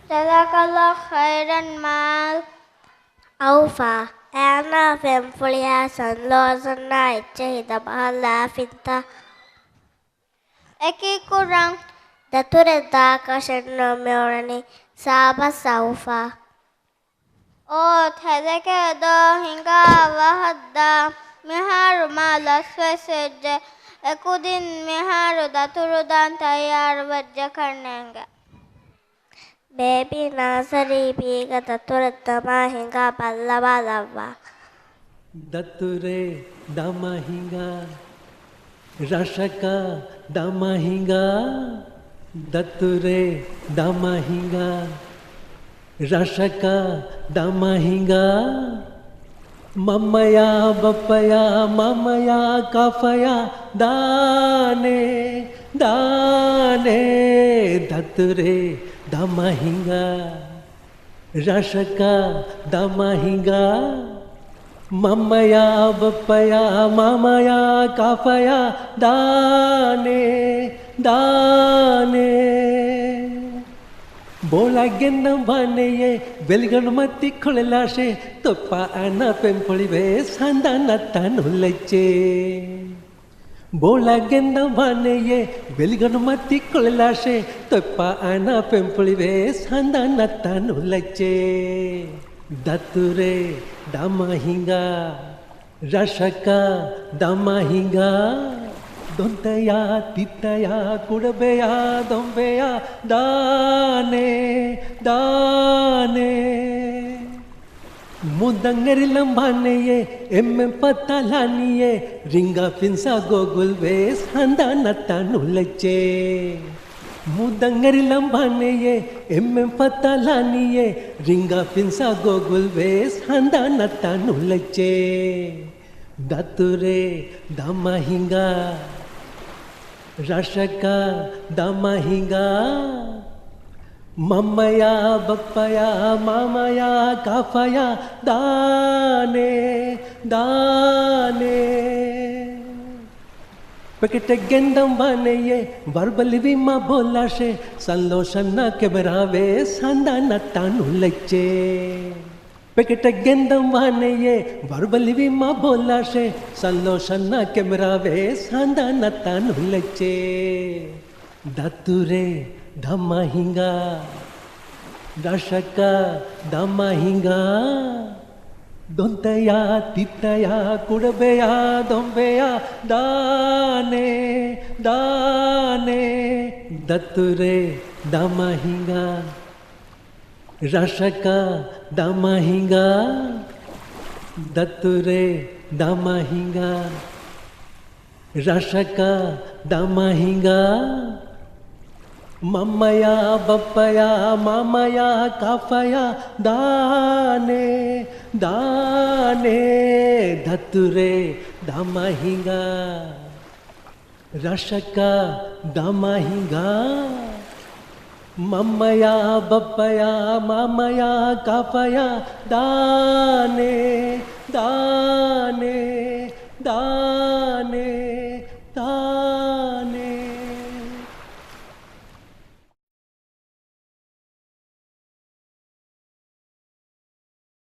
Jazakallah khairan mal. Aufa, Anna Femfolia Sanlosa Night, Jada Bahala Finta, Eki kurang Datureda Kashano Murani, Saba Saufa, o thadeke do hinga wahadda miharu mala swesejje ekudin miharu daturudan tayyar wajja karnenga. Baby Nasari Biga Datureda Mahinga Balava Lava, Dature Damahinga Rashaka Damahinga Dature Damahinga Rashaka Damahinga Mamaya Bapaya Mamaya Kafaya Dane Dane Dature Damahinga Rashaka Damahinga Mamaya Bapaya Mamaya Kafaya Dane Dane Bola Gendam Vaneye Velganmati Kolashe Topa Anna Pempolive Sandanatanuleche Bola Gendam Vaneye Velganmati Kolashe Topa Anna Pempolive Sandanatanuleche Dature Damahinga Rashaka Damahinga Dontaya Titaya Kudabeya Dombeya Dane Dane Mudangarilam Bhaneye Emme Patalaniye Ringa Finsa Gogul Ves Handanatanuleche Mudangarilam Bhaneye Emme Patalaniye Ringa Finsa Gogul Ves Handanatanuleche Dature Damahinga Rashaka Damahinga Mamaya Bapaya Mamaya Kafaya Dane Dane Pakete Gendam Vaneye Varbalivima Bolashe Saloshana Keberave Sandanatanuleche Pakete Gendam Vaneye Varbalivima Bolashe Saloshana Keberave Sandanatanuleche Dature Damahinga Rashaka Damahinga Dontaya Titaya Kudabeya Dombeya Dane Dane Dature Damahinga Rashaka Damahinga Dature Damahinga Rashaka Damahinga Mamaya Bapaya Mamaya Kafaya Dane Dane Dature Damahinga Rashaka Damahinga Mamaya Bapaya Mamaya Kafaya Dane Dane